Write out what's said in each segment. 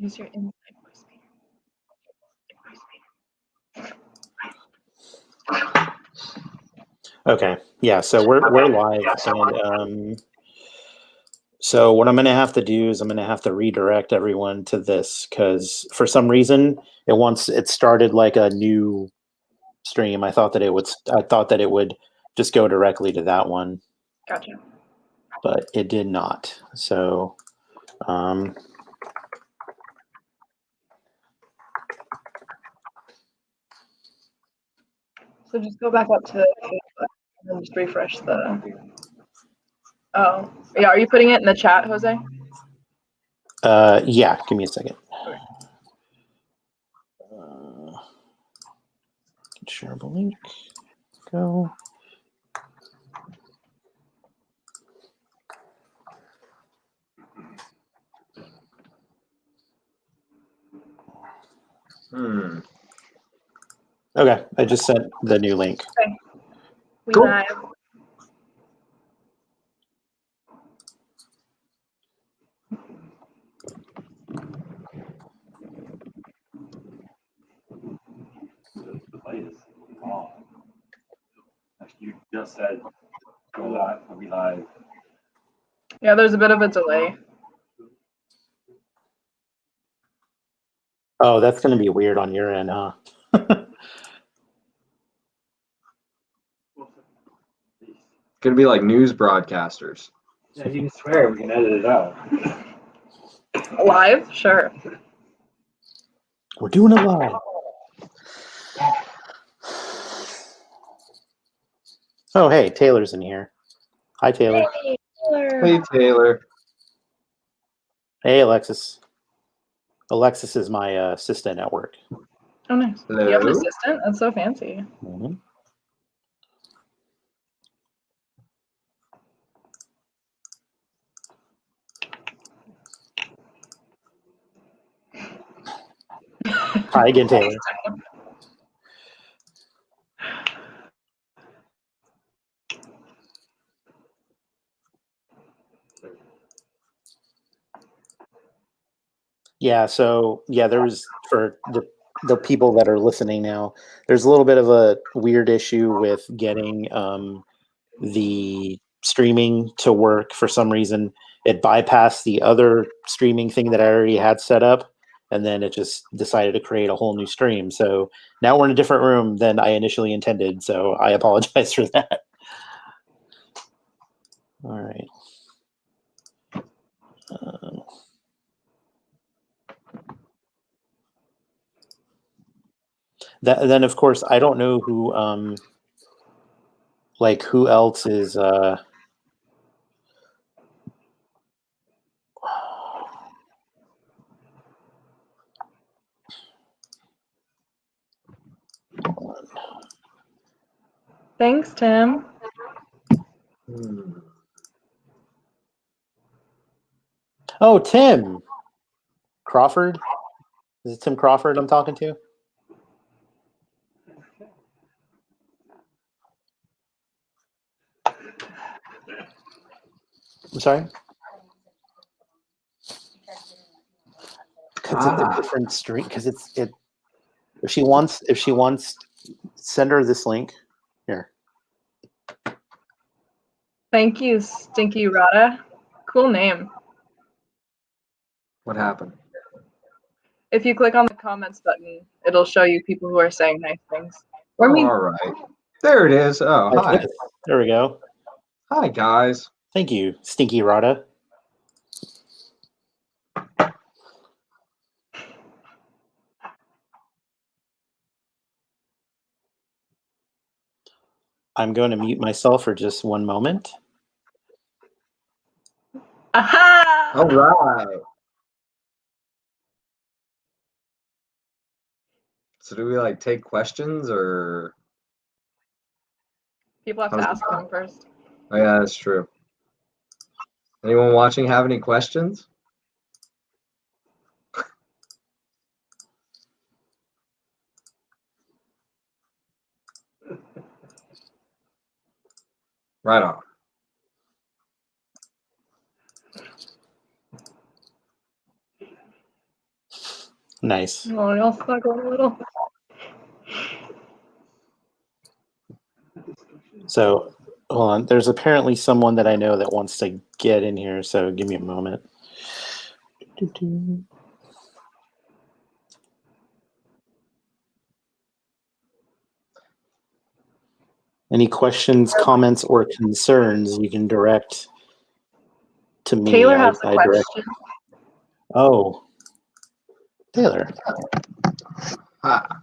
Use your inside voice speaker. Okay, yeah, so we're live, and so what I'm going to have to do is I'm going to have to redirect everyone to this because for some reason it started like a new stream. I thought that it would just go directly to that one. Gotcha. But it did not. So So just go back up to Facebook and then just refresh the. Oh, yeah. Are you putting it in the chat, Jose? yeah, give me a second. Okay. Shareable link. Go. Okay, I just sent the new link. Okay. We Cool. live. You just said go live, we'll be live. Yeah, there's a bit of a delay. Oh, that's going to be weird on your end, huh? It's gonna be like news broadcasters. Yeah, you can swear, we can edit it out. Live? Sure. We're doing it live. Oh, hey, Taylor's in here. Hi, Taylor. Hey, Taylor. Hey, Taylor. Hey, Alexis. Alexis is my assistant at work. Oh, nice. Hello. You have an assistant? That's so fancy. Mm-hmm. Hi again, Taylor. Yeah, so yeah, there was for the people that are listening now, there's a little bit of a weird issue with getting the streaming to work for some reason. It bypassed the other streaming thing that I already had set up, and then it just decided to create a whole new stream. So now we're in a different room than I initially intended, so I apologize for that. All right. Then of course I don't know who like who else is Thanks, Tim. Oh, Tim Crawford. Is it Tim Crawford I'm talking to? I'm sorry? Because it's a different stream. Because it. If she wants, send her this link. Here. Thank you, Stinky Rada. Cool name. What happened? If you click on the comments button, it'll show you people who are saying nice things. Or me. All right. There it is. Oh, hi. There we go. Hi, guys. Thank you, Stinky Rada. I'm going to mute myself for just one moment. Aha! All right. So do we like take questions or? People have to ask them first. Oh yeah, that's true. Anyone watching have any questions? Right on. Nice. Oh, y'all snuggle a little. So, hold on. There's apparently someone that I know that wants to get in here. So, give me a moment. Any questions, comments, or concerns you can direct to me. Taylor has a I direct. question. Oh, Taylor. Ah.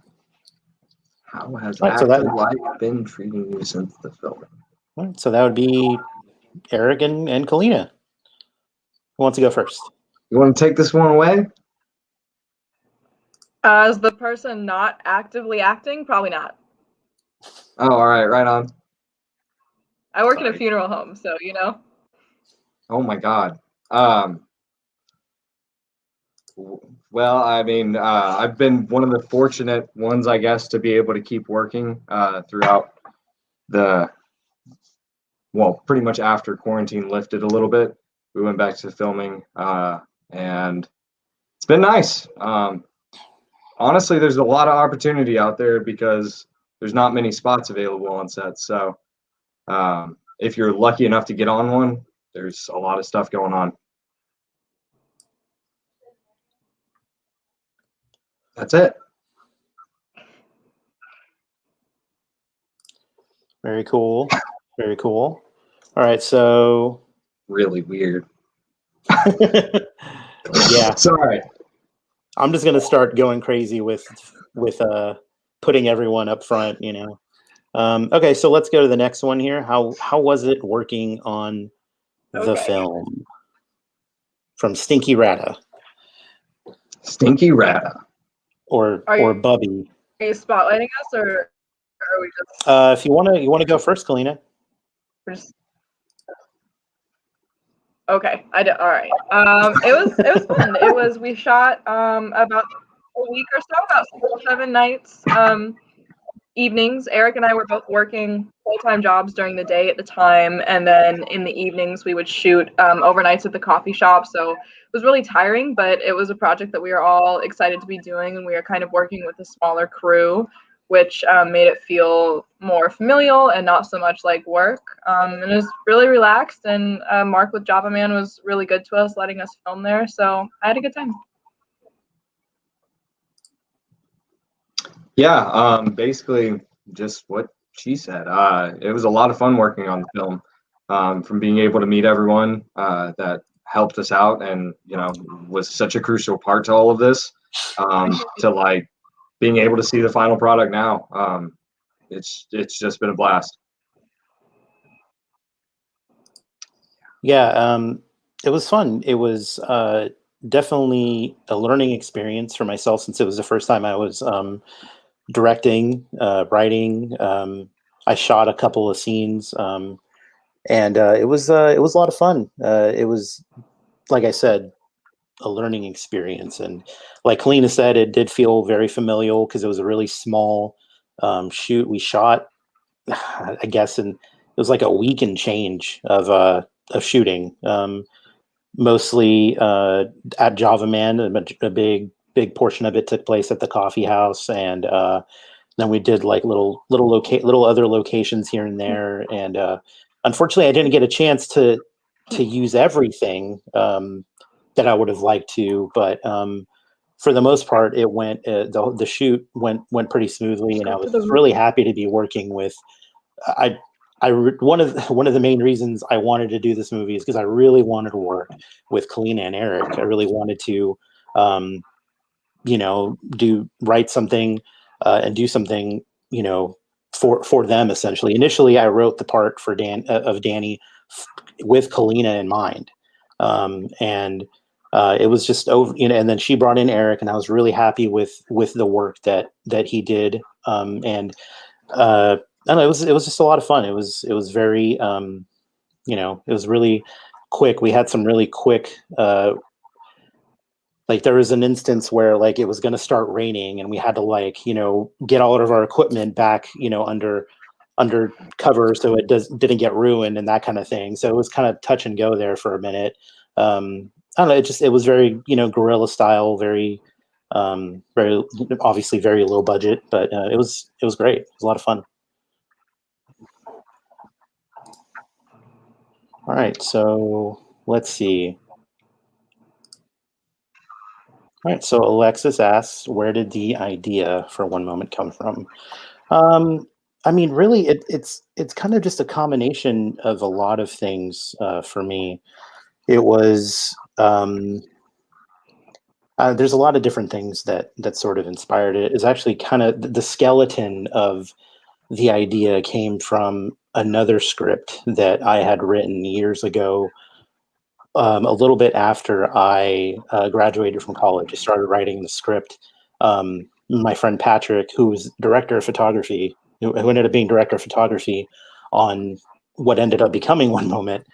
How has Right, so that- active life been treating you since the filming? All right, so that would be Eric and Kalina. Who wants to go first? You want to take this one away? As the person not actively acting, probably not. Oh, all right, right on. I work in Sorry. a funeral home, so you know. Oh my God. Well, I mean, I've been one of the fortunate ones, I guess, to be able to keep working throughout pretty much after quarantine lifted a little bit. We went back to filming, and it's been nice. Honestly, there's a lot of opportunity out there because there's not many spots available on set. So if you're lucky enough to get on one, there's a lot of stuff going on. That's it. Very cool. Very cool. All right, so Really weird. yeah, Sorry. I'm just gonna start going crazy with putting everyone up front. Okay, so let's go to the next one here. How was it working on the Okay. film from Stinky Rata Stinky Rata. or Are you- Bubby? Are you spotlighting us, or are we just? If you want to go first, Kalina. We're just... Okay, I did. All right. It was fun. We shot about a week or so, about 7 nights. Evenings. Eric and I were both working full-time jobs during the day at the time, and then in the evenings we would shoot overnights at the coffee shop. So it was really tiring, but it was a project that we were all excited to be doing, and we were kind of working with a smaller crew, which made it feel more familial and not so much like work. And it was really relaxed, and Mark with Java Man was really good to us, letting us film there. So I had a good time. Yeah, basically just what she said. It was a lot of fun working on the film. From being able to meet everyone that helped us out and was such a crucial part to all of this, to like being able to see the final product now. It's just been a blast. Yeah, it was fun. It was definitely a learning experience for myself since it was the first time I was directing, writing. I shot a couple of scenes, and it was a lot of fun. It was, like I said, a learning experience, and like Kalina said, it did feel very familial because it was a really small shoot. We shot, I guess, and it was like a week and change of shooting. Mostly at Java Man. A big portion of it took place at the coffee house, and then we did like little other locations here and there. And unfortunately, I didn't get a chance to use everything that I would have liked to, but for the most part, it went the shoot went pretty smoothly, and I was really happy to be working with. One of the main reasons I wanted to do this movie is because I really wanted to work with Kalina and Eric. I really wanted to, write something and do something, for them essentially. Initially, I wrote the part for Danny with Kalina in mind, and it was just over, and then she brought in Eric, and I was really happy with the work that he did, and. I don't know, it was just a lot of fun. It was very, it was really quick. We had some really quick, like there was an instance where like it was going to start raining and we had to get all of our equipment back, under cover so it didn't get ruined and that kind of thing. So it was kind of touch and go there for a minute. I don't know. It was very, guerrilla style, very, Very obviously very low budget, but it was great. It was a lot of fun. All right, so let's see. All right, so Alexis asks, where did the idea for One Moment come from? I mean, really, it's kind of just a combination of a lot of things for me. It was there's a lot of different things that sort of inspired it. It's actually kind of the skeleton of the idea came from another script that I had written years ago. A little bit after I graduated from college, I started writing the script. My friend Patrick, who was director of photography, who ended up being director of photography on what ended up becoming One Moment,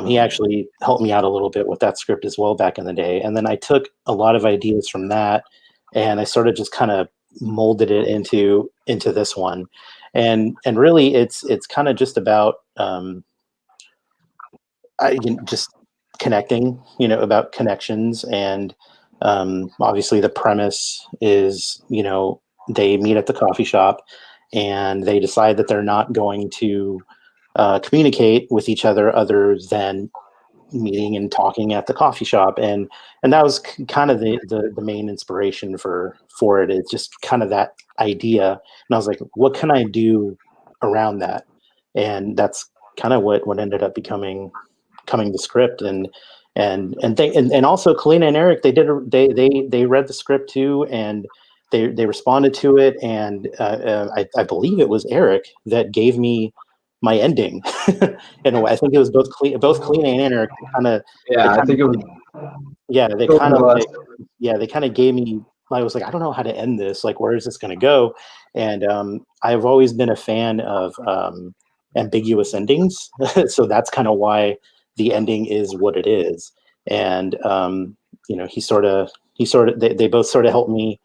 he actually helped me out a little bit with that script as well back in the day. And then I took a lot of ideas from that, and I sort of just kind of molded it into this one. And really, it's kind of just about just connecting, about connections. And obviously the premise is, they meet at the coffee shop and they decide that they're not going to communicate with each other than meeting and talking at the coffee shop. And that was kind of the main inspiration for it. It's just kind of that idea. And I was like, what can I do around that? And that's kind of what ended up becoming the script. And also Kalina and Eric, they read the script too, and they responded to it. And I believe it was Eric that gave me my ending. In a way, I think it was both Kalina and Eric kind of. Yeah, I think it was. Yeah, they kind of gave me. I was like, I don't know how to end this. Like, where is this going to go? And I've always been a fan of ambiguous endings, so that's kind of why the ending is what it is. And they both sort of helped me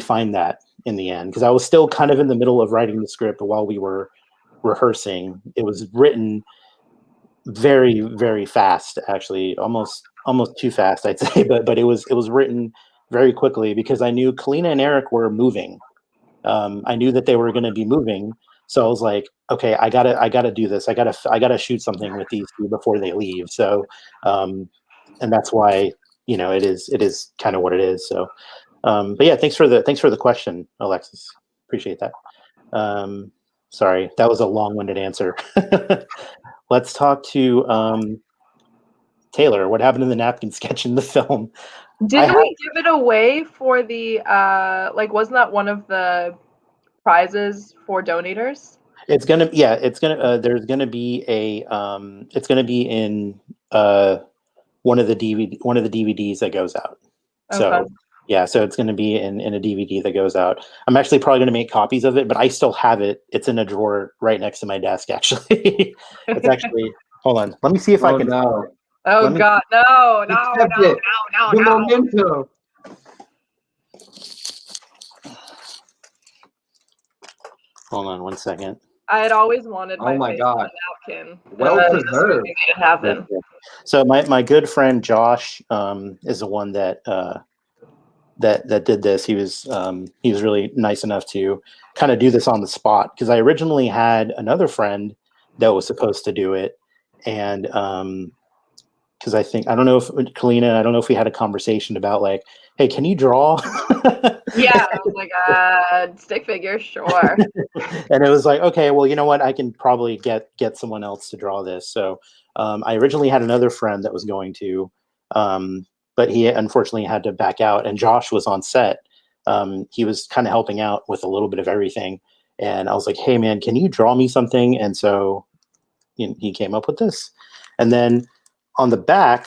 find that in the end, because I was still kind of in the middle of writing the script while we were rehearsing. It was written very, very fast, actually, almost too fast, I'd say, but it was written very quickly because I knew Kalina and Eric were moving. I knew that they were going to be moving. So I was like, okay, I gotta do this. I gotta shoot something with these two before they leave. So, and that's why, it is kind of what it is. So, but yeah, thanks for the question, Alexis. Appreciate that. Sorry, that was a long-winded answer. Let's talk to Taylor. What happened to the napkin sketch in the film? Didn't we give it away for the wasn't that one of the prizes for donators? There's gonna be it's gonna be in one of the DVDs that goes out. Okay. So yeah, so it's gonna be in a DVD that goes out. I'm actually probably gonna make copies of it, but I still have it. It's in a drawer right next to my desk, actually. It's actually, hold on. Let me see if I can. No. Oh God, no. The memento. Hold on one second. I had always wanted my Oh my face God. on a napkin. Well This preserved. movie made it happen. So my good friend Josh is the one that did this. He was really nice enough to kind of do this on the spot, because I originally had another friend that was supposed to do it, and because I don't know if Kalina, I don't know if we had a conversation about like, hey, can you draw? Yeah, I was like, stick figure, sure. And it was like, okay, well, you know what? I can probably get someone else to draw this. So I originally had another friend that was going to, but he unfortunately had to back out. And Josh was on set. He was kind of helping out with a little bit of everything. And I was like, hey, man, can you draw me something? And so he came up with this. And then on the back,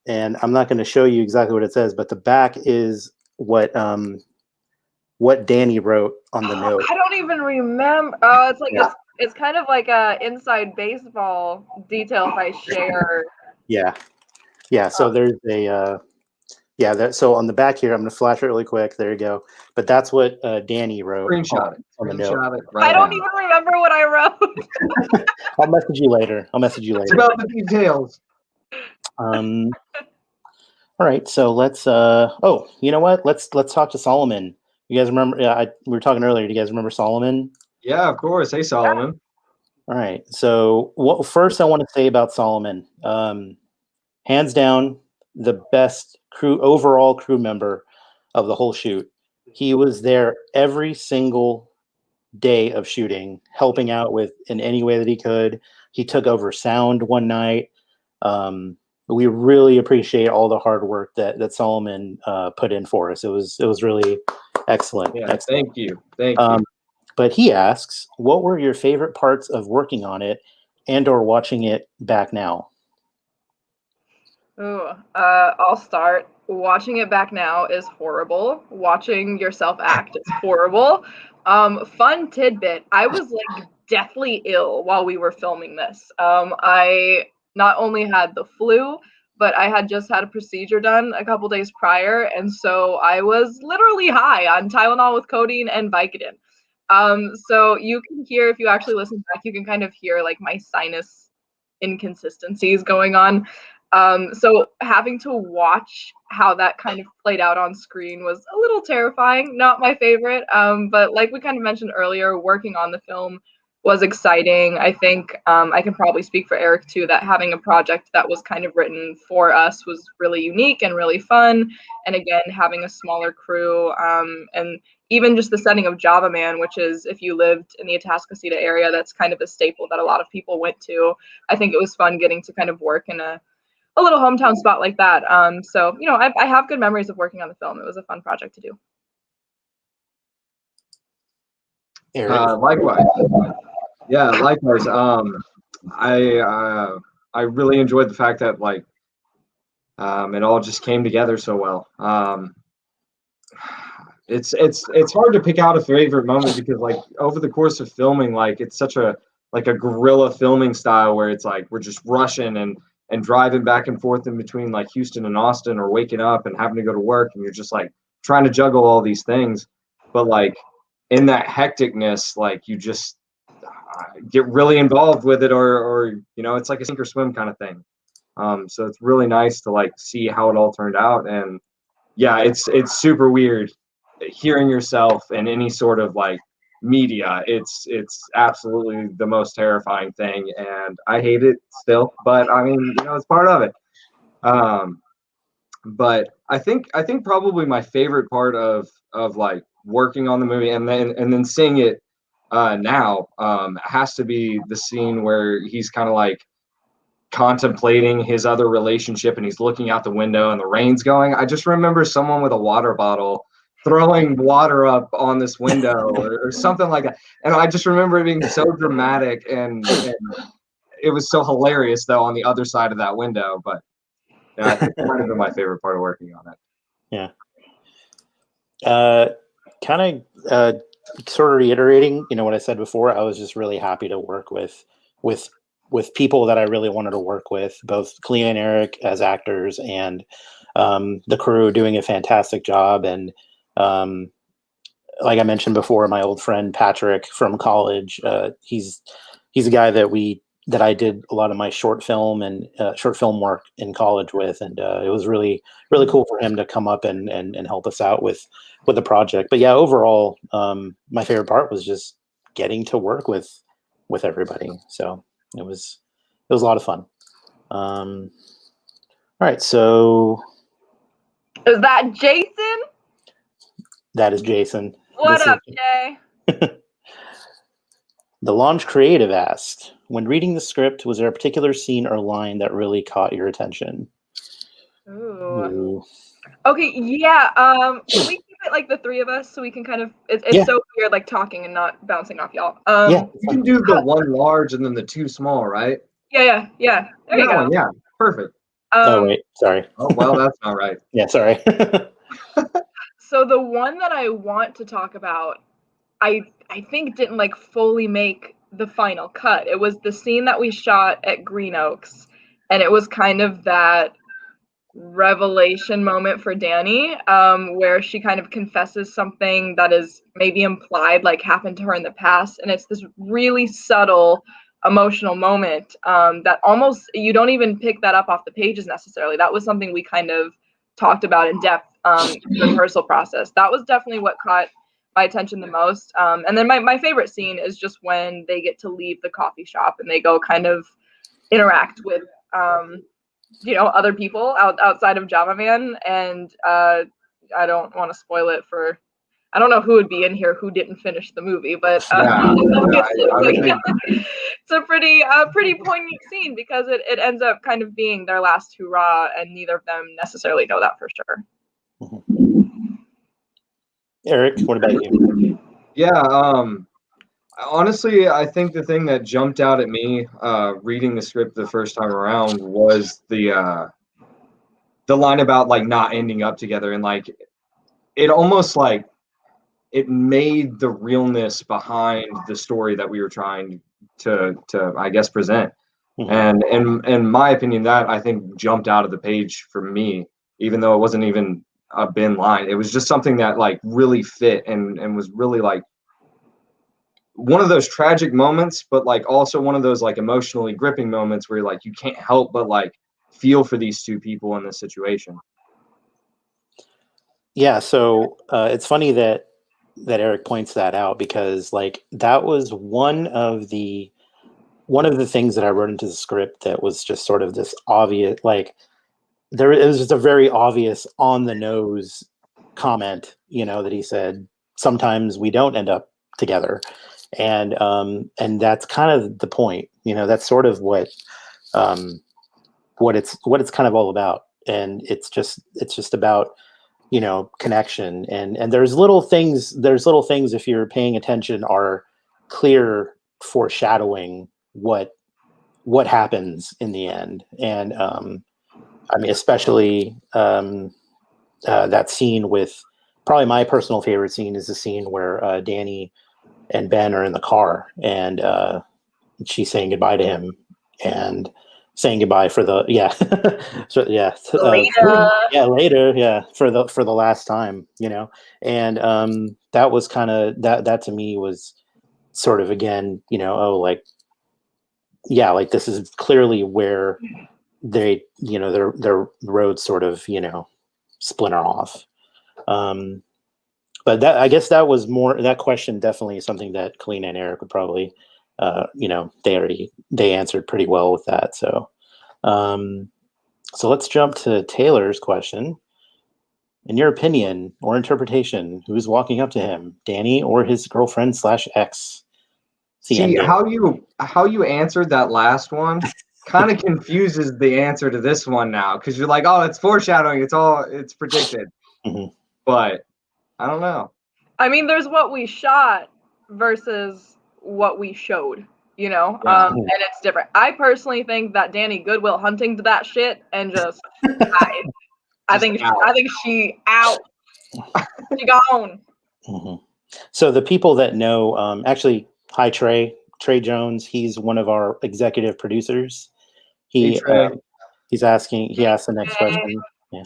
and I'm not going to show you exactly what it says, but the back is what Danny wrote on the note. I don't even remember. Oh, it's like Yeah. it's kind of like a inside baseball detail if I share. Yeah. So there's a so on the back here, I'm going to flash it really quick. There you go. But that's what Danny wrote Screenshot on the note. it right I don't now. even remember what I wrote. I'll message you later. It's about the details. All right, so let's. Oh, you know what? Let's talk to Solomon. You guys remember? We were talking earlier. Do you guys remember Solomon? Yeah, of course. Hey, Solomon. All right. So, what first I want to say about Solomon? Hands down, the best overall crew member of the whole shoot. He was there every single day of shooting, helping out with in any way that he could. He took over sound one night. We really appreciate all the hard work that Solomon put in for us. It was really excellent. Yeah, excellent. thank you. Thank you. But he asks, what were your favorite parts of working on it and or watching it back now? Ooh, I'll start. Watching it back now is horrible. Watching yourself act is horrible. Fun tidbit. I was like deathly ill while we were filming this. I not only had the flu, but I had just had a procedure done a couple days prior, and so I was literally high on Tylenol with codeine and Vicodin. So you can hear, if you actually listen back, you can kind of hear like my sinus inconsistencies going on. So having to watch how that kind of played out on screen was a little terrifying, not my favorite. But like we kind of mentioned earlier, working on the film was exciting. I think I can probably speak for Eric too, that having a project that was kind of written for us was really unique and really fun. And again, having a smaller crew and even just the setting of Java Man, which is, if you lived in the Atascocita area, that's kind of a staple that a lot of people went to. I think it was fun getting to kind of work in a little hometown spot like that. So, you know, I have good memories of working on the film. It was a fun project to do. Likewise. Yeah, likewise. I really enjoyed the fact that like it all just came together so well. It's hard to pick out a favorite moment because like over the course of filming, like it's such a guerrilla filming style where it's like we're just rushing and driving back and forth in between like Houston and Austin, or waking up and having to go to work, and you're just like trying to juggle all these things. But like in that hecticness, like you just get really involved with it, or you know, it's like a sink or swim kind of thing. So it's really nice to like see how it all turned out. And yeah, it's super weird hearing yourself in any sort of like media. It's absolutely the most terrifying thing, and I hate it still, but I mean, you know, it's part of it. But I think probably my favorite part of like working on the movie and then seeing it now has to be the scene where he's kind of like contemplating his other relationship and he's looking out the window and the rain's going. I just remember someone with a water bottle throwing water up on this window or something like that. And I just remember it being so dramatic and it was so hilarious though on the other side of that window. But yeah, I think it might have been my favorite part of working on it. Yeah. Kind of sort of reiterating, you know, what I said before, I was just really happy to work with people that I really wanted to work with, both Clea and Eric as actors, and the crew doing a fantastic job. And like I mentioned before, my old friend Patrick from college, he's a guy that I did a lot of my short film work in college with, and it was really cool for him to come up and help us out with the project. But yeah, overall, my favorite part was just getting to work with everybody. So it was a lot of fun. All right, so Is that Jason? that is Jason. What up, Jay? The Launch Creative asked, when reading the script, was there a particular scene or line that really caught your attention? Ooh. Okay, yeah. Can we keep it like the three of us so we can kind of? It's so weird, like talking and not bouncing off y'all. Yeah, you can do the one large and then the two small, right? Yeah. There you go. Yeah, perfect. Oh wait, sorry. Oh well, that's not right. Yeah, sorry. So the one that I want to talk about, I think didn't like fully make the final cut. It was the scene that we shot at Green Oaks, and it was kind of that revelation moment for Danny, where she kind of confesses something that is maybe implied like happened to her in the past, and it's this really subtle emotional moment that almost you don't even pick that up off the pages necessarily. That was something we kind of talked about in depth in the rehearsal process. That was definitely what caught my attention the most. And then my favorite scene is just when they get to leave the coffee shop and they go kind of interact with other people outside of Java Man. And I don't want to spoil it for. I don't know who would be in here who didn't finish the movie, but it's a pretty poignant scene because it ends up kind of being their last hurrah, and neither of them necessarily know that for sure. Eric, what about you? Yeah, honestly, I think the thing that jumped out at me reading the script the first time around was the line about like not ending up together, and like it almost like it made the realness behind the story that we were trying to I guess present. And in my opinion, that I think jumped out of the page for me, even though it wasn't even a bin line. It was just something that like really fit and was really like one of those tragic moments, but like also one of those like emotionally gripping moments where like you can't help but like feel for these two people in this situation. Yeah, so it's funny that Eric points that out, because like that was one of the things that I wrote into the script that was just sort of this obvious, like it was just a very obvious on the nose comment, that he said, sometimes we don't end up together. And that's kind of the point, that's sort of what it's kind of all about. And it's just about, connection, and there's little things if you're paying attention are clear foreshadowing what happens in the end. And I mean, especially that scene with, probably my personal favorite scene is the scene where Danny and Ben are in the car, and she's saying goodbye to him and saying goodbye for the later for the last time, and that was kind of that to me was sort of, again, like this is clearly where they, their roads sort of, splinter off. But that, I guess that was more, that question definitely is something that Kalina and Eric would probably, they answered pretty well with that. So, so let's jump to Taylor's question. In your opinion or interpretation, who's walking up to him, Danny or his girlfriend / ex? See, how you answered that last one kind of confuses the answer to this one now, because you're like, oh, it's foreshadowing, it's predicted. Mm-hmm. But I don't know. I mean, there's what we shot versus what we showed, Yeah. And it's different. I personally think that Danny Goodwill hunting to that shit and just died. I think she out. She gone. Mm-hmm. So the people that know, actually, hi Trey Jones. He's one of our executive producers. He asked the next question. Yeah.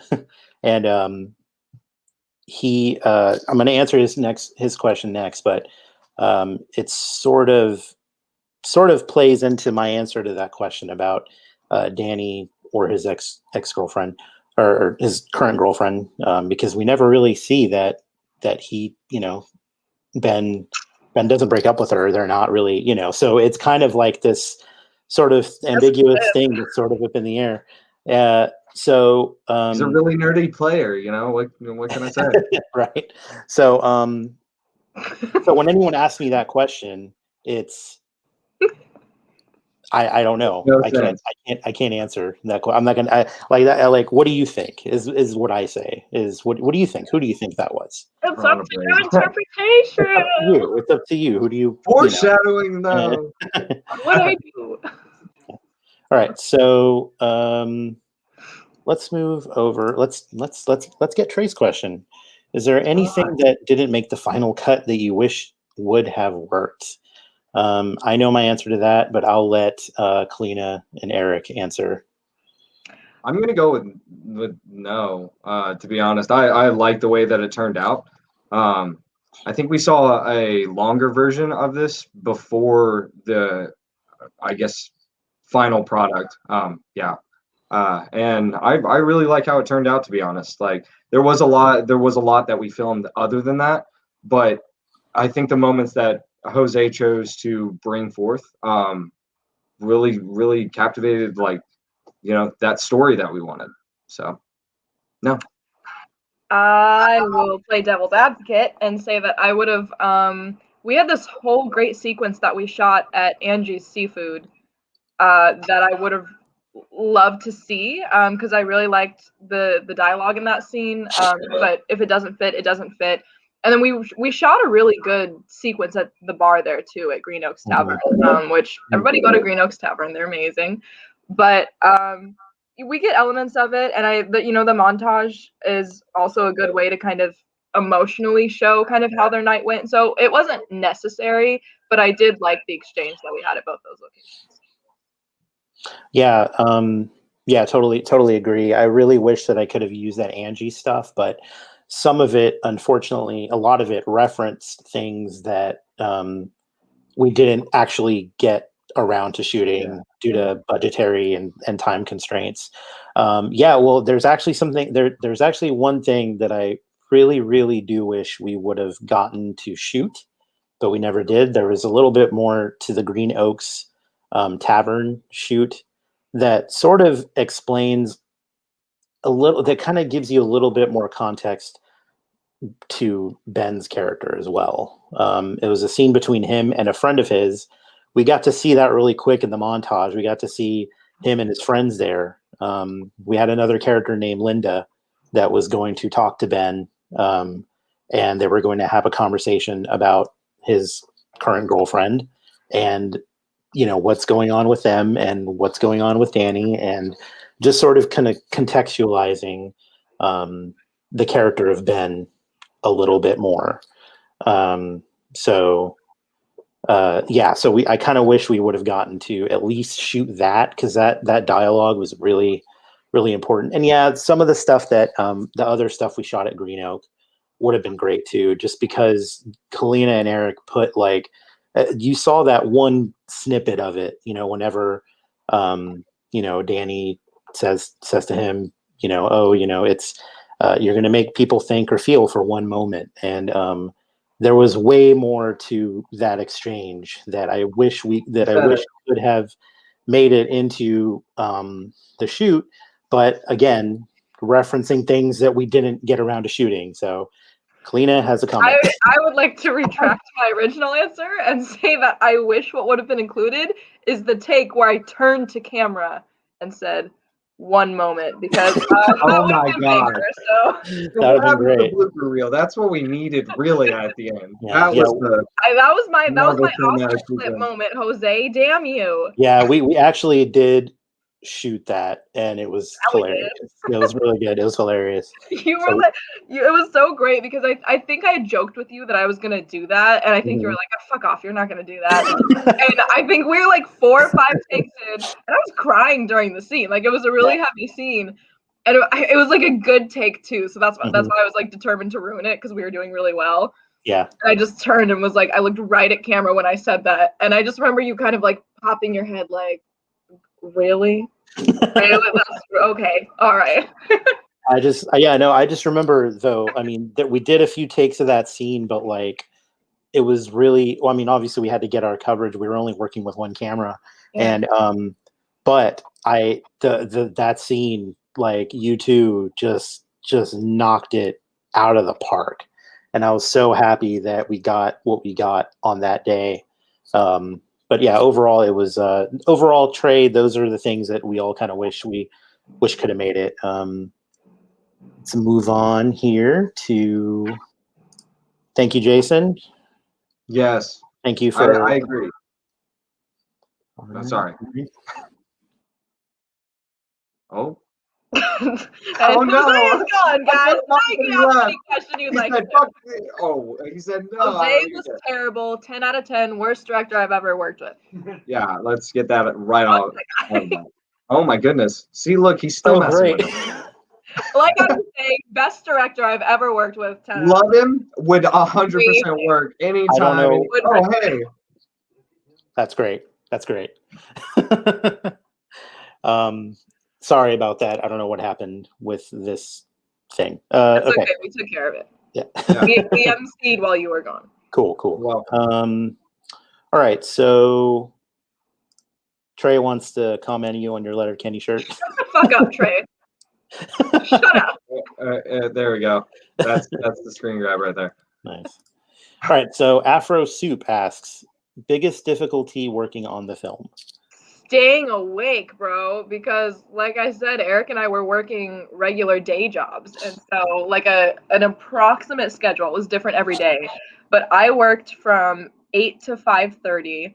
And I'm going to answer his question next, but it's sort of plays into my answer to that question about Danny or his ex-girlfriend or his current girlfriend, because we never really see that he, Ben doesn't break up with her. They're not really, so it's kind of like this sort of ambiguous thing that's sort of up in the air. So he's a really nerdy player, what can I say? Right. So so when anyone asks me that question, it's I don't know. No I can't answer that. I'm not gonna like that. Like, what do you think? Is what I say. Is what do you think? Who do you think that was? It's up to your interpretation. It's up to you. Who do you? Foreshadowing, though. What do I do? All right. So let's move over. Let's get Trey's question. Is there anything that didn't make the final cut that you wish would have worked? I know my answer to that, but I'll let Kalina and Eric answer. I'm gonna go with no. To be honest, I like the way that it turned out. I think we saw a longer version of this before the, I guess, final product. Yeah, And I really like how it turned out, to be honest. Like there was a lot that we filmed other than that, but I think the moments that Jose chose to bring forth really captivated, like, that story that we wanted. So no. I will play devil's advocate and say that I would have. We had this whole great sequence that we shot at Angie's Seafood that I would have loved to see because I really liked the dialogue in that scene. But if it doesn't fit, it doesn't fit. And then we shot a really good sequence at the bar there too at Green Oaks Tavern, which everybody go to Green Oaks Tavern. They're amazing. But we get elements of it, and the montage is also a good way to kind of emotionally show kind of how their night went. So it wasn't necessary, but I did like the exchange that we had at both those locations. Yeah, totally agree. I really wish that I could have used that Angie stuff, but some of it, unfortunately, a lot of it referenced things that we didn't actually get around to shooting due to budgetary and time constraints. Well, there's actually something there's actually one thing that I really do wish we would have gotten to shoot, but we never did. There was a little bit more to the Green Oaks Tavern shoot that sort of explains a little, that kind of gives you a little bit more context to Ben's character as well. It was a scene between him and a friend of his. We got to see that really quick in the montage. We got to see him and his friends there. We had another character named Linda that was going to talk to Ben, and they were going to have a conversation about his current girlfriend and what's going on with them and what's going on with Danny, and just sort of kind of contextualizing the character of Ben a little bit more. So I kind of wish we would have gotten to at least shoot that, because that dialogue was really important. And some of the stuff that the other stuff we shot at Green Oak would have been great too, just because Kalina and Eric put you saw that one snippet of it, whenever Danny says to him, it's you're going to make people think or feel for one moment. And there was way more to that exchange that I wish could have made it into the shoot, but again, referencing things that we didn't get around to shooting. So Kalina has a comment. I would like to retract my original answer and say that I wish what would have been included is the take where I turned to camera and said, "One moment," because oh my god, that would have been great. The blooper reel. That's what we needed, really, at the end. That was my Oscar flip moment, Jose. Damn you. Yeah, we actually did shoot that, and it was hilarious. It was really good. It was hilarious. It was so great because I think I had joked with you that I was gonna do that, and I think you were like, oh, "Fuck off, you're not gonna do that." And I think we were like 4 or 5 takes in, and I was crying during the scene. Like, it was a really heavy scene, and it was like a good take too. So that's why I was like determined to ruin it, because we were doing really well. Yeah. And I just turned and was like, I looked right at camera when I said that, and I just remember you kind of like popping your head like, really? Okay, all right. I just remember though, I mean, that we did a few takes of that scene, but like it was really, well, I mean, obviously we had to get our coverage. We were only working with one camera. And but that scene, like, you two just knocked it out of the park. And I was so happy that we got what we got on that day. But yeah, overall, it was overall trade. Those are the things that we all kind of wish could have made it. Let's move on here to. Thank you, Jason. Yes. Thank you for. I agree. I'm sorry. Oh. Oh no! Jose's gone, guys. He said no. Jose was terrible. 10 out of 10. Worst director I've ever worked with. Yeah, let's get that right off. Oh my goodness! See, look, he's still messing with him. Like I was saying, best director I've ever worked with. 10 Love him. Would 100% work anytime. Oh hey. That's great. sorry about that. I don't know what happened with this thing. It's Okay. okay. We took care of it. Yeah. We emceed while you were gone. Cool. Well, All right. So Trey wants to comment you on your Letterkenny shirt. Shut the fuck up, Trey. Shut up. there we go. That's the screen grab right there. Nice. All right. So Afro Soup asks, biggest difficulty working on the film? Staying awake, bro, because like I said, Eric and I were working regular day jobs, and so like an approximate schedule was different every day. But I worked from 8 to 5:30.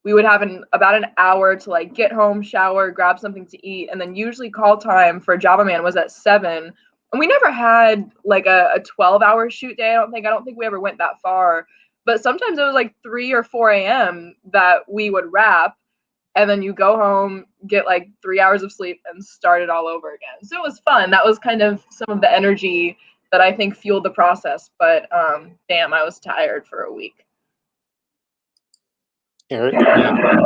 We would have about an hour to like get home, shower, grab something to eat, and then usually call time for Java Man was at 7. And we never had like a 12-hour shoot day. I don't think we ever went that far. But sometimes it was like 3 or 4 a.m. that we would wrap. And then you go home, get like 3 hours of sleep, and start it all over again. So it was fun. That was kind of some of the energy that I think fueled the process. But damn, I was tired for a week. Eric? Yeah.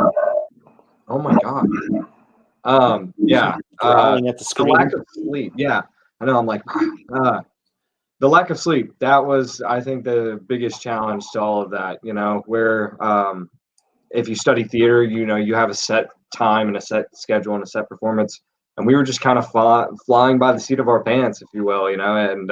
Oh my god. Yeah. Growling at the The screen. lack of sleep. Yeah. I know. I'm like, the lack of sleep. That was, I think, the biggest challenge to all of that. Where if you study theater, you have a set time and a set schedule and a set performance. And we were just kind of flying by the seat of our pants, if you will, and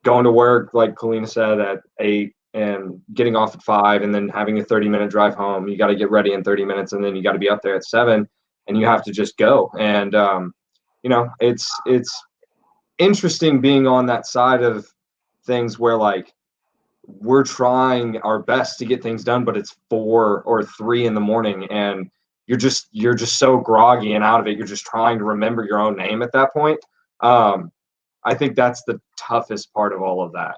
going to work, like Kalina said, at 8 and getting off at 5 and then having a 30-minute drive home. You got to get ready in 30 minutes and then you got to be up there at 7 and you have to just go. And, it's interesting being on that side of things where like, we're trying our best to get things done, but it's 4 or 3 in the morning and you're just so groggy and out of it. You're just trying to remember your own name at that point. I think that's the toughest part of all of that.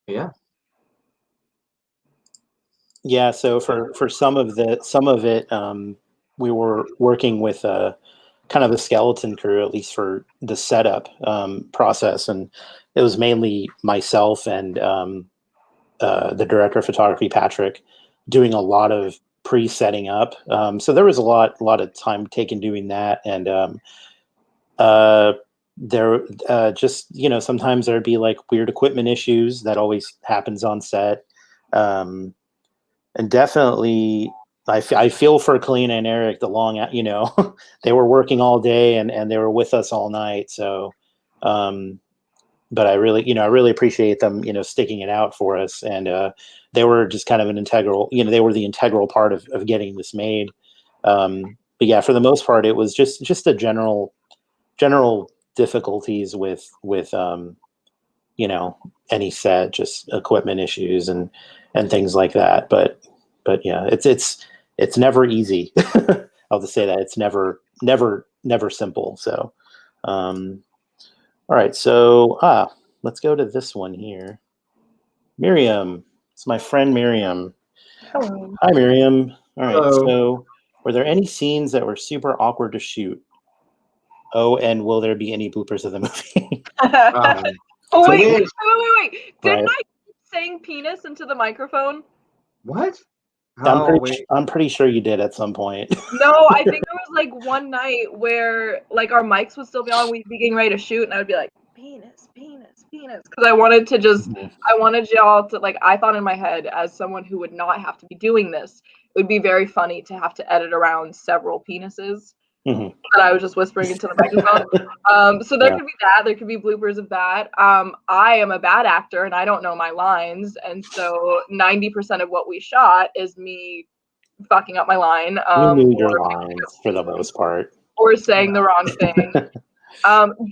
Yeah. Yeah. So for some of it, we were working with a kind of a skeleton crew, at least for the setup process, and it was mainly myself and the director of photography, Patrick, doing a lot of pre-setting up. So there was a lot of time taken doing that, and there just sometimes there'd be like weird equipment issues that always happens on set, and definitely I feel for Kalina and Eric. The long they were working all day and they were with us all night, so but I really appreciate them sticking it out for us, and they were just kind of an integral they were the integral part of getting this made. But yeah, for the most part it was just a general difficulties with any set, just equipment issues and things like that. But yeah, it's never easy. I'll just say that it's never simple. So all right, so let's go to this one here. Miriam, it's my friend Miriam. Hello. Hi Miriam. All right, Hello. so were there any scenes that were super awkward to shoot? Oh, and will there be any bloopers of the movie? Oh, So wait. Didn't Right. I keep saying penis into the microphone? What? I'm pretty sure you did at some point. No, I think there was like one night where like our mics would still be on, we'd be getting ready to shoot, and I would be like, penis, because I wanted to I wanted y'all to like, I thought in my head, as someone who would not have to be doing this, it would be very funny to have to edit around several penises. Mhm. That I was just whispering into the microphone. So there Yeah. could be that. There could be bloopers of that. I am a bad actor and I don't know my lines, and so 90% of what we shot is me fucking up my line. You knew your or- lines for the most part. or saying the wrong thing.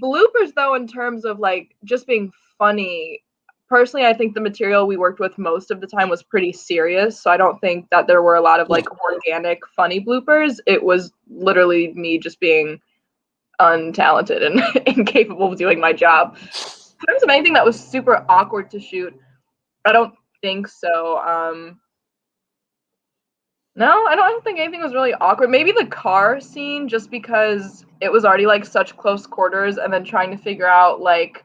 Bloopers, though, in terms of like just being funny, personally, I think the material we worked with most of the time was pretty serious. So I don't think that there were a lot of like organic, funny bloopers. It was literally me just being untalented and incapable of doing my job. In terms of anything that was super awkward to shoot, I don't think so. No, I don't think anything was really awkward. Maybe the car scene, just because it was already like such close quarters, and then trying to figure out like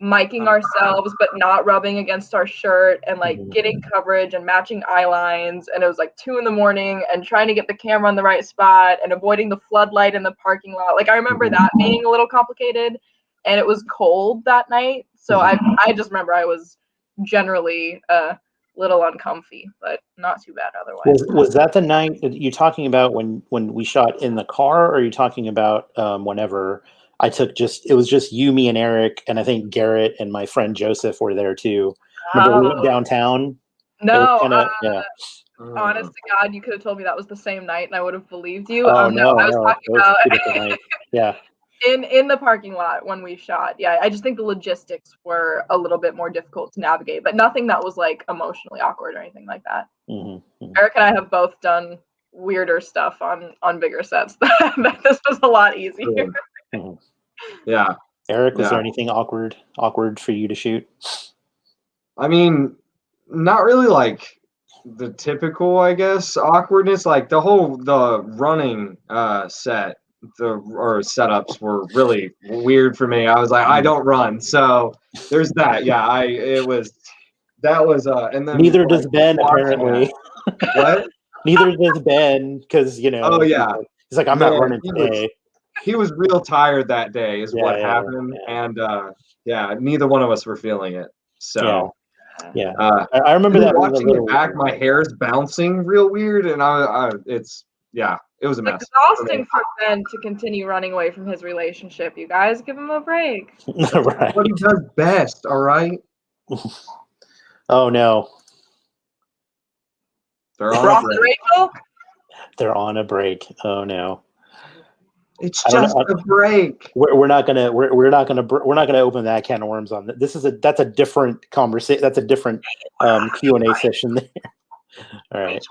miking ourselves but not rubbing against our shirt and like Mhm. getting coverage and matching eye lines, and it was like 2 a.m. and trying to get the camera on the right spot and avoiding the floodlight in the parking lot. Like I remember that being a little complicated, and it was cold that night, so I just remember I was generally little uncomfy, but not too bad otherwise. Was that the night that you talking about when we shot in the car, or are you talking about whenever it was just you, me, and Eric, and I think Garrett and my friend Joseph were there too. Remember we went downtown? No, Yeah. honest to God, you could have told me that was the same night and I would have believed you. Oh No, I was no, talking it was about 2 different nights. Yeah. in the parking lot when we shot. Yeah, I just think the logistics were a little bit more difficult to navigate, but nothing that was like emotionally awkward or anything like that. Eric and I have both done weirder stuff on bigger sets. That this was a lot easier. Yeah. Eric, was there anything awkward for you to shoot? I mean, not really like the typical, I guess, awkwardness. Like the running set or setups were really weird for me. I was like, I don't run, so there's that. Yeah, and then Neither does Ben, apparently. What? Neither does Ben, because Oh yeah, he's like, I'm not running today. He was real tired that day, is what happened, and neither one of us were feeling it. So yeah, I remember that watching it back. My hair's bouncing real weird, and it was a mess. It's exhausting for Ben to continue running away from his relationship. You guys give him a break. Right. What he does best, all right? Oh no. They're on a break. Rachel? They're on a break. Oh no. It's just a break. We're not gonna open that can of worms on that. That's a different conversation. That's a different Q&A session there. All right.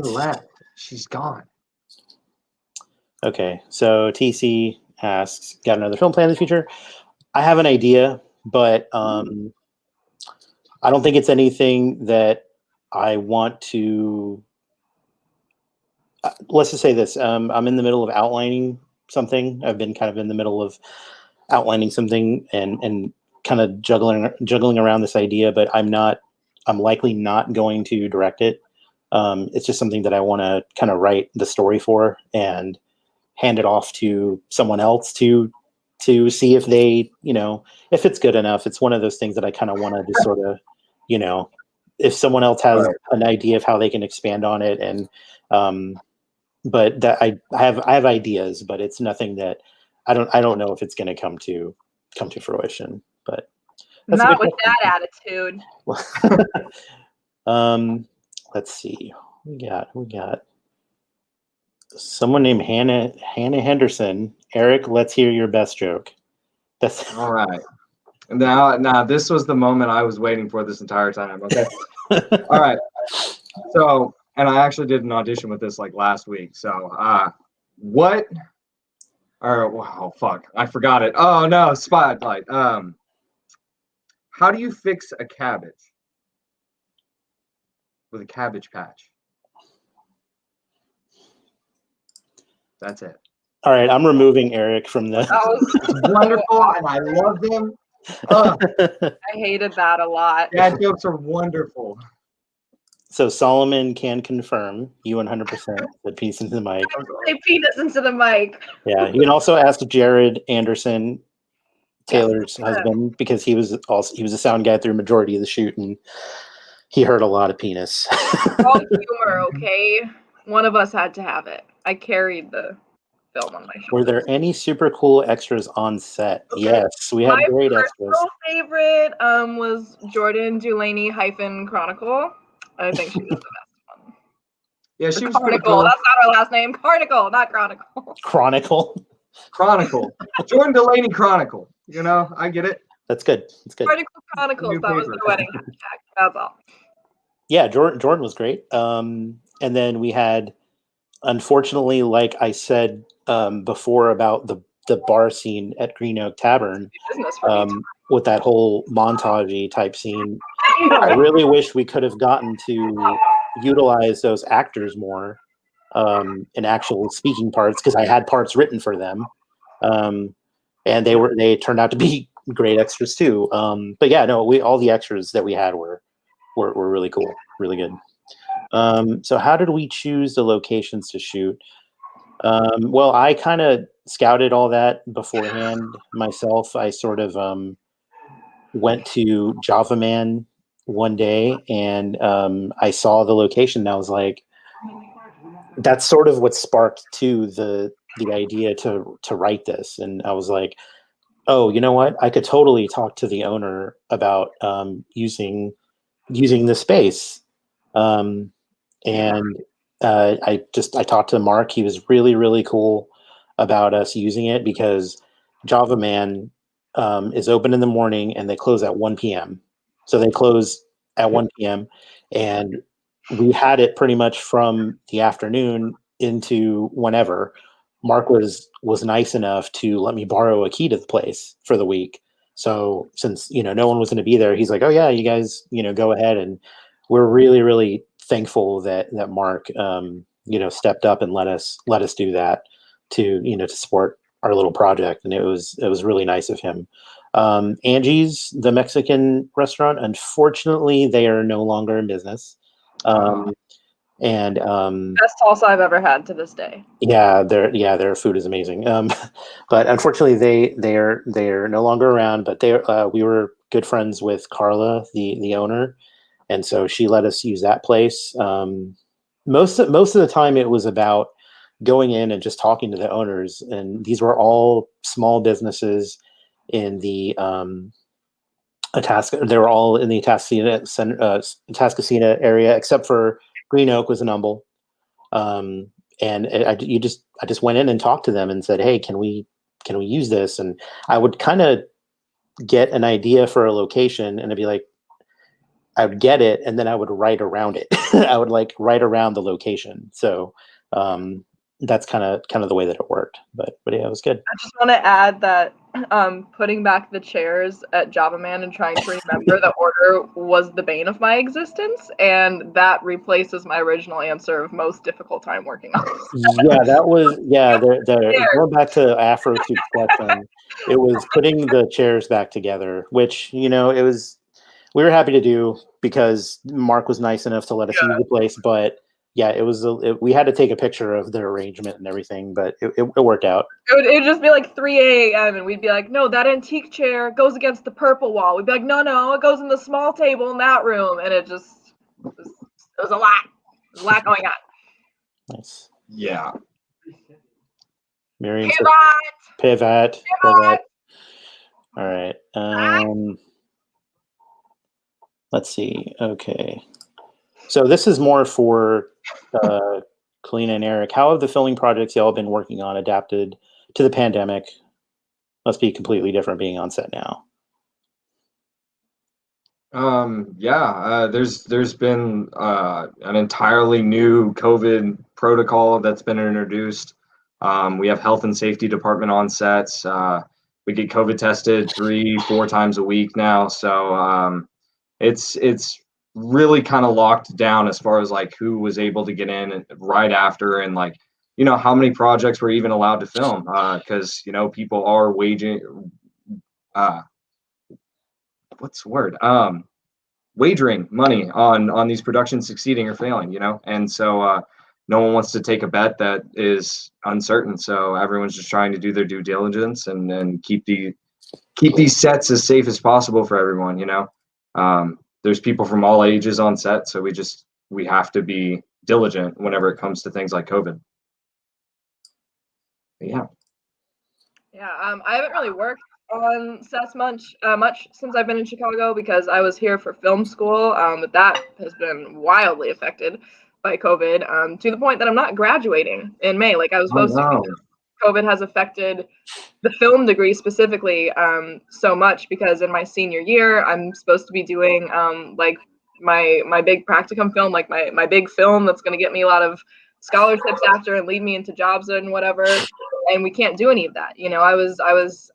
Left. She's gone. Okay. So TC asks, got another film plan in the future? I have an idea, but I don't think it's anything that I want to. Let's just say this. I'm in the middle of outlining something. I've been kind of in the middle of outlining something and kind of juggling around this idea, but I'm likely not going to direct it. It's just something that I want to kind of write the story for and hand it off to someone else to see if they, if it's good enough. It's one of those things that I kind of want to just sort of, if someone else has an idea of how they can expand on it, and but that I have ideas, but it's nothing that I don't know if it's going to come to fruition. But not with that attitude. Let's see. We got someone named Hannah Henderson. Eric, let's hear your best joke. That's all right. Now this was the moment I was waiting for this entire time. Okay. All right. So, and I actually did an audition with this like last week. So, what? Or wow, fuck, I forgot it. Oh no, spotlight. How do you fix a cabbage with a cabbage patch? That's it. All right, I'm removing Eric from the. It's wonderful, and I love them. I hated that a lot. Dad jokes are wonderful. So Solomon can confirm you 100% the penis into the mic. Say penis into the mic. Yeah, you can also ask Jared Anderson, Taylor's husband, because he was a sound guy through a majority of the shoot, and he heard a lot of penis. All humor, okay? One of us had to have it. I carried the film on my shoulder. Were there any super cool extras on set? Okay. Yes, we had great extras. My favorite was Jordan Dulaney -Chronicle. I think she was the best one. Yeah, she was Chronicle. That's not her last name. Chronicle, not Chronicle. Chronicle. Jordan Delaney Chronicle. I get it. That's good. That's good. Chronicles. That was the wedding hashtag. That's all. Yeah, Jordan was great. And then we had, unfortunately, like I said before about the bar scene at Green Oak Tavern, with that whole montage type scene. I really wish we could have gotten to utilize those actors more in actual speaking parts, because I had parts written for them. and they turned out to be great extras too. But yeah, no, all the extras that we had were really cool, really good. So how did we choose the locations to shoot? Well, I kind of scouted all that beforehand myself. I sort of went to Java Man one day, and I saw the location, and I was like, that's sort of what sparked to the idea to write this. And I was like, oh, you know what? I could totally talk to the owner about using the space. And I talked to Mark. He was really, really cool about us using it because Java Man is open in the morning and they close at 1 p.m. So they close at 1 p.m. and we had it pretty much from the afternoon into whenever. Mark was nice enough to let me borrow a key to the place for the week. So since no one was going to be there, he's like, "Oh yeah, you guys go ahead." And we're really, really thankful that Mark stepped up and let us do that to support our little project, and it was really nice of him. Angie's, the Mexican restaurant, unfortunately, they are no longer in business. And Best salsa I've ever had to this day. yeah, their food is amazing. But unfortunately, they are no longer around. But we were good friends with Carla, the owner, and so she let us use that place. Most of the time, it was about going in and just talking to the owners, and these were all small businesses in the They were all in the Atascocita area, except for Green Oak was an Humble. And I just went in and talked to them and said, "Hey, can we use this?" And I would kind of get an idea for a location, and I'd be like, I would get it, and then I would write around it. I would write around the location. So that's kind of the way that it worked. But yeah, it was good. I just want to add that putting back the chairs at Java Man and trying to remember the order was the bane of my existence, and that replaces my original answer of most difficult time working on this. Yeah, that was going back to Afro Tube question. It was putting the chairs back together, which it was. We were happy to do because Mark was nice enough to let us use the place. But yeah, it was. We had to take a picture of the arrangement and everything, but it worked out. It would just be like 3 a.m. and we'd be like, "No, that antique chair goes against the purple wall." We'd be like, "No, it goes in the small table in that room," and it was a lot. There's a lot going on. Nice. Yeah. Miriam. Pivot. All right. Let's see. Okay. So this is more for Kalina and Eric. How have the filming projects y'all been working on adapted to the pandemic? Must be completely different being on set now. There's been an entirely new COVID protocol that's been introduced. We have health and safety department on sets. We get COVID tested 3-4 times a week now. So it's really kind of locked down as far as who was able to get in right after, and how many projects were even allowed to film, because people are wagering money on these productions succeeding or failing, and so no one wants to take a bet that is uncertain, so everyone's just trying to do their due diligence and keep these sets as safe as possible for everyone. There's people from all ages on set, so we have to be diligent whenever it comes to things like COVID. But I haven't really worked on sets much since I've been in Chicago because I was here for film school, but that has been wildly affected by COVID, to the point that I'm not graduating in May like I was supposed to. COVID has affected the film degree specifically so much because in my senior year I'm supposed to be doing my big practicum film, my big film that's going to get me a lot of scholarships after and lead me into jobs and whatever, and we can't do any of that. I was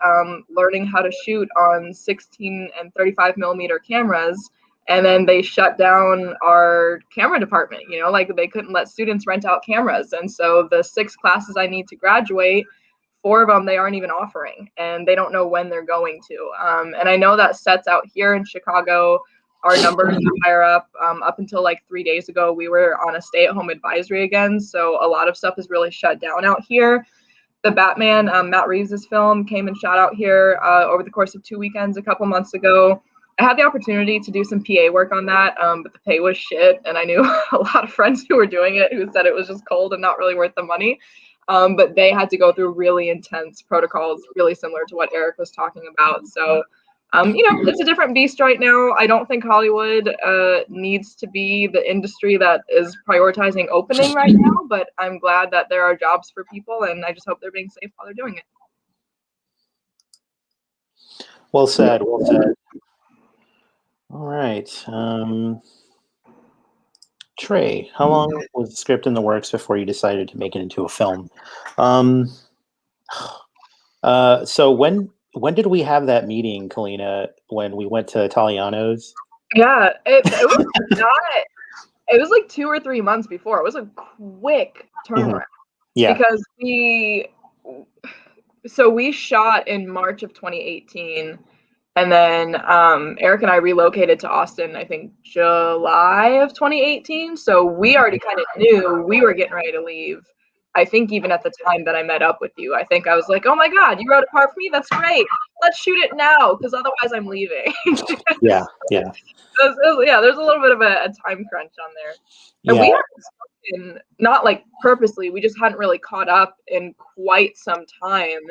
learning how to shoot on 16 and 35 millimeter cameras, and then they shut down our camera department. They couldn't let students rent out cameras, and so the 6 classes I need to graduate 4 of them they aren't even offering, and they don't know when they're going to. And I know that sets out here in Chicago, our numbers are higher up. Up until like 3 days ago, we were on a stay-at-home advisory again, so a lot of stuff is really shut down out here. The Batman, Matt Reeves' film, came and shot out here over the course of 2 weekends a couple months ago. I had the opportunity to do some PA work on that, but the pay was shit, and I knew a lot of friends who were doing it who said it was just cold and not really worth the money. But they had to go through really intense protocols, really similar to what Eric was talking about. So, it's a different beast right now. I don't think Hollywood needs to be the industry that is prioritizing opening right now, but I'm glad that there are jobs for people, and I just hope they're being safe while they're doing it. Well said. Well said. All right. Trey, how long was the script in the works before you decided to make it into a film? So when did we have that meeting, Kalina, when we went to Italiano's? Yeah, it was not. It was like 2 or 3 months before. It was a quick turnaround. Yeah. Because we shot in March of 2018. And then Eric and I relocated to Austin, I think July of 2018. So we already kind of knew we were getting ready to leave. I think even at the time that I met up with you, I think I was like, oh my God, you wrote a part for me? That's great. Let's shoot it now, because otherwise I'm leaving. Yeah. There's a little bit of a time crunch on there. And we hadn't spoken, not like purposely, we just hadn't really caught up in quite some time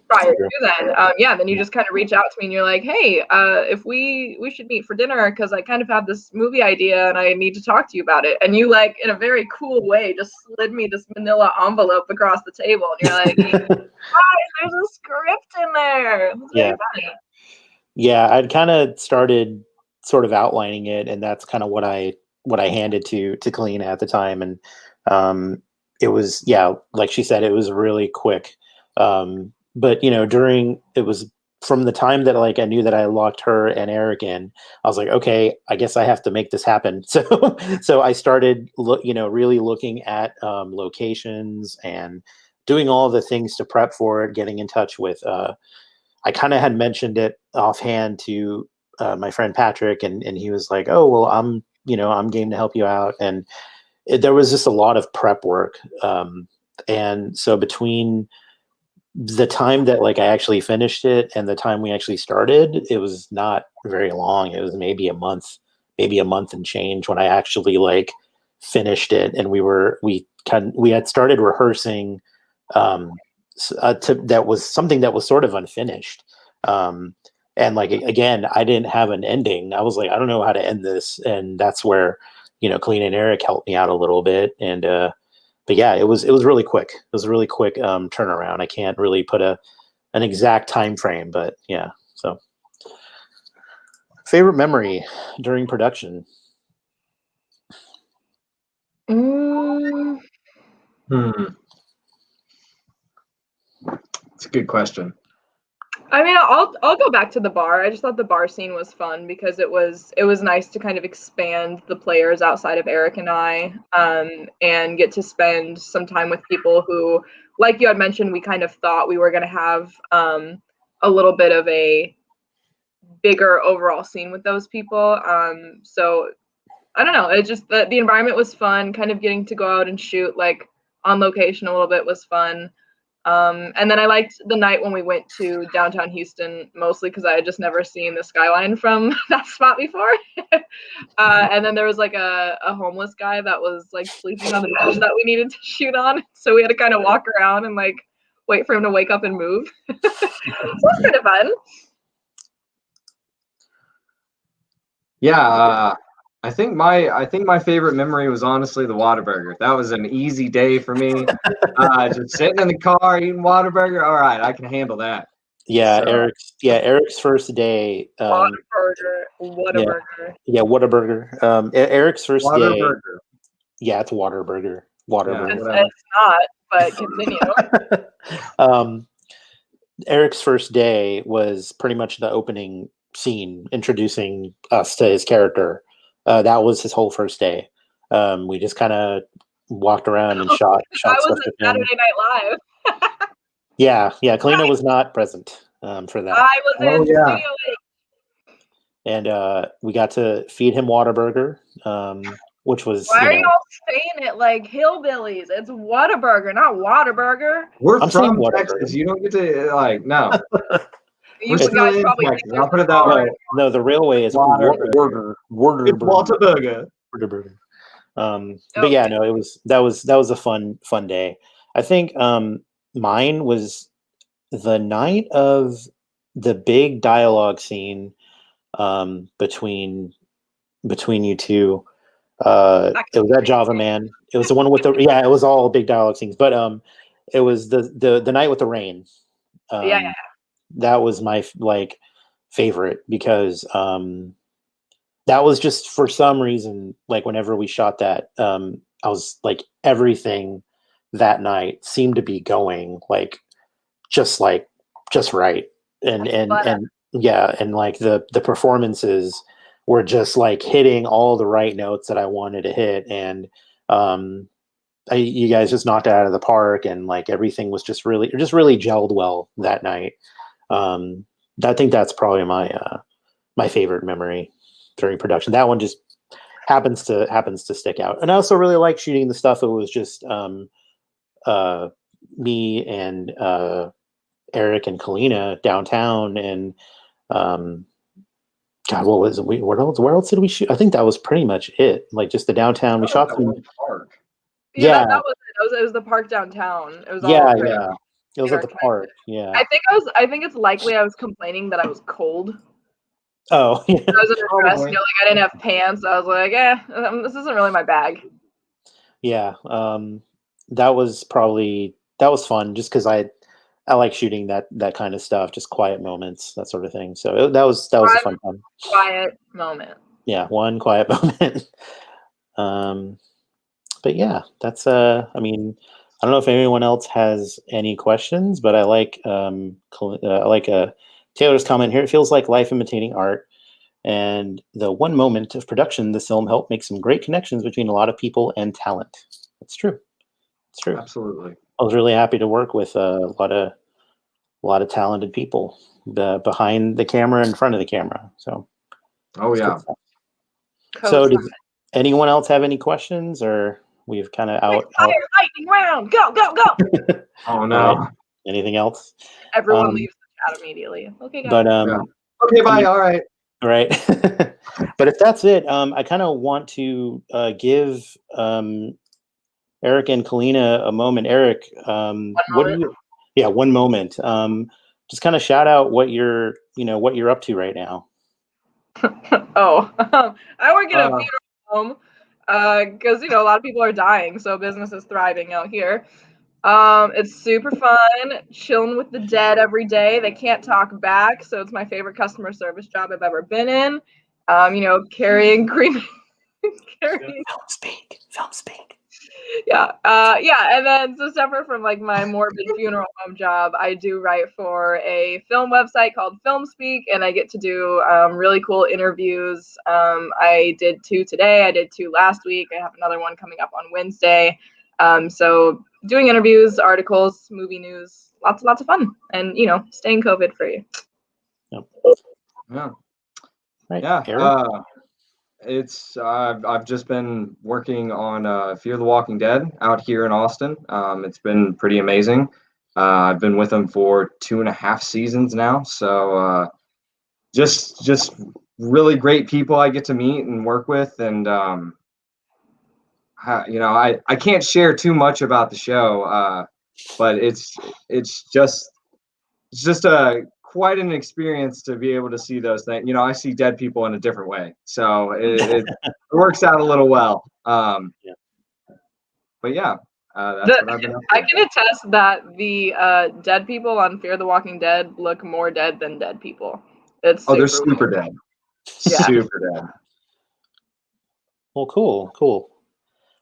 prior to then. Then you just kind of reach out to me and you're like, hey, if we should meet for dinner, because I kind of have this movie idea and I need to talk to you about it. And you, like, in a very cool way, just slid me this manila envelope across the table. And you're like, guys, there's a script in there. It was very funny. Yeah, I'd kind of started sort of outlining it, and that's kind of what I handed to Kalina at the time. And it was, like she said, it was really quick. But it was from the time that, like, I knew that I locked her and Eric in, I was like, okay, I guess I have to make this happen. So I started really looking at locations and doing all the things to prep for it, getting in touch with I kind of had mentioned it offhand to my friend Patrick, and he was like, oh, well, I'm game to help you out. And there was just a lot of prep work. And so between the time that, like, I actually finished it and the time we actually started, it was not very long. It was maybe a month and change when I actually, like, finished it. And we had started rehearsing that was something that was sort of unfinished. And, like, again, I didn't have an ending. I was like, I don't know how to end this. And that's where, Kalina and Eric helped me out a little bit. And, but yeah, it was really quick. It was a really quick turnaround. I can't really put an exact time frame, but yeah. So, favorite memory during production? It's a good question. I mean, I'll go back to the bar. I just thought the bar scene was fun because it was nice to kind of expand the players outside of Eric and I, and get to spend some time with people who, like you had mentioned, we kind of thought we were going to have a little bit of a bigger overall scene with those people. So I don't know. It just the environment was fun. Kind of getting to go out and shoot, like, on location a little bit was fun. And then I liked the night when we went to downtown Houston, mostly because I had just never seen the skyline from that spot before. And then there was, like, a homeless guy that was, like, sleeping on the bench that we needed to shoot on. So we had to kind of walk around and, like, wait for him to wake up and move. So it was kind of fun. Yeah, I think my favorite memory was honestly the Whataburger. That was an easy day for me. Just sitting in the car eating Whataburger. All right, I can handle that. Yeah, So, Eric's first day. Whataburger. Yeah, Whataburger. Eric's first day. Whataburger. Yeah, it's Waterburger. Yeah, It's not, but continue. Eric's first day was pretty much the opening scene, introducing us to his character. That was his whole first day. We just kind of walked around and shot I stuff was with at him. Saturday Night Live. Yeah, Kalina was not present for that. I was Oh, in yeah. Studio And we got to feed him Whataburger, which was, Why are y'all saying it like hillbillies? It's Whataburger, not Waterburger. We're I'm saying from Whataburger. Texas. You don't get to like no. You We're still guys in probably Texas. think I'll put it that way. No, the real way is Whataburger. It's Walter Burger. Whataburger. But yeah, no, that was a fun day. I think mine was the night of the big dialogue scene between you two. It was at Java Man. It was the one with the it was all big dialogue scenes, but it was the night with the rain. Yeah. That was my favorite because that was just for some reason, like whenever we shot that, I was like everything that night seemed to be going just right. And yeah, and like the performances were just like hitting all the right notes that I wanted to hit. And you guys just knocked it out of the park, and like everything was just really gelled well that night. I think that's probably my favorite memory during production. That one just happens to stick out. And I also really like shooting the stuff that was just me and Eric and Kalina downtown, and God, what was it? Where else did we shoot? I think that was pretty much it. Like just the downtown. We shot some park. Yeah, that was it. It was the park downtown. It was yeah. It was in at the our park. Yeah. I think it's likely I was complaining that I was cold. Oh, yeah. I was in a dress, like I didn't have pants. I was like, this isn't really my bag. Yeah. That was fun just because I like shooting that kind of stuff, just quiet moments, that sort of thing. So that was a fun time. Quiet moment. Yeah, one quiet moment. But yeah, that's I mean, I don't know if anyone else has any questions, but I like Taylor's comment here. It feels like life imitating art. And the one moment of production, this film helped make some great connections between a lot of people and talent. It's true. It's true. Absolutely. I was really happy to work with a lot of talented people behind the camera, in front of the camera. So. Oh yeah. So does anyone else have any questions, or we've kind of out? Lightning round, go! Oh no. Right. Anything else? Everyone leaves the chat immediately. Okay, guys. But okay, bye. All right. Right. But if that's it, I kind of want to give Eric and Kalina a moment. Eric, one moment. Just kind of shout out what you're up to right now. I work in a funeral home because a lot of people are dying, so business is thriving out here. It's super fun, chilling with the dead every day. They can't talk back, so it's my favorite customer service job I've ever been in. Carrying cream, carrying film speak. Yeah, and then so separate from like my morbid funeral home job, I do write for a film website called Film Speak, and I get to do really cool interviews. I did 2 today. I did 2 last week. I have another one coming up on Wednesday. So doing interviews, articles, movie news, lots of fun, and staying COVID free. Yeah. Right. Yeah. I've just been working on Fear the Walking Dead out here in Austin. It's been pretty amazing. I've been with them for 2.5 seasons now. So just really great people I get to meet and work with. And I can't share too much about the show, but it's just quite an experience to be able to see those things. I see dead people in a different way, so it works out a little well. But yeah, that's what I've been up to. I can attest that the dead people on Fear the Walking Dead look more dead than dead people. They're super dead. Yeah. Super dead. Well, cool.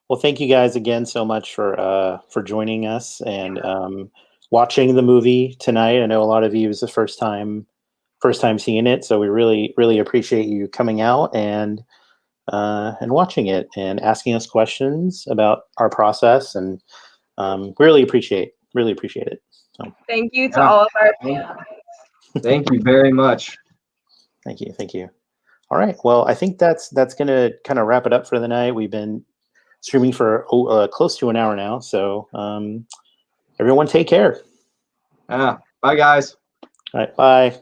Well, thank you guys again so much for joining us and watching the movie tonight. I know a lot of you is the first time seeing it, so we really, really appreciate you coming out and watching it and asking us questions about our process, and really appreciate it. Thank you to Yeah. all of our fans. Thank you very much. Thank you. All right. Well, I think that's going to kind of wrap it up for the night. We've been streaming for close to an hour now. So everyone take care. Yeah. Bye, guys. All right. Bye.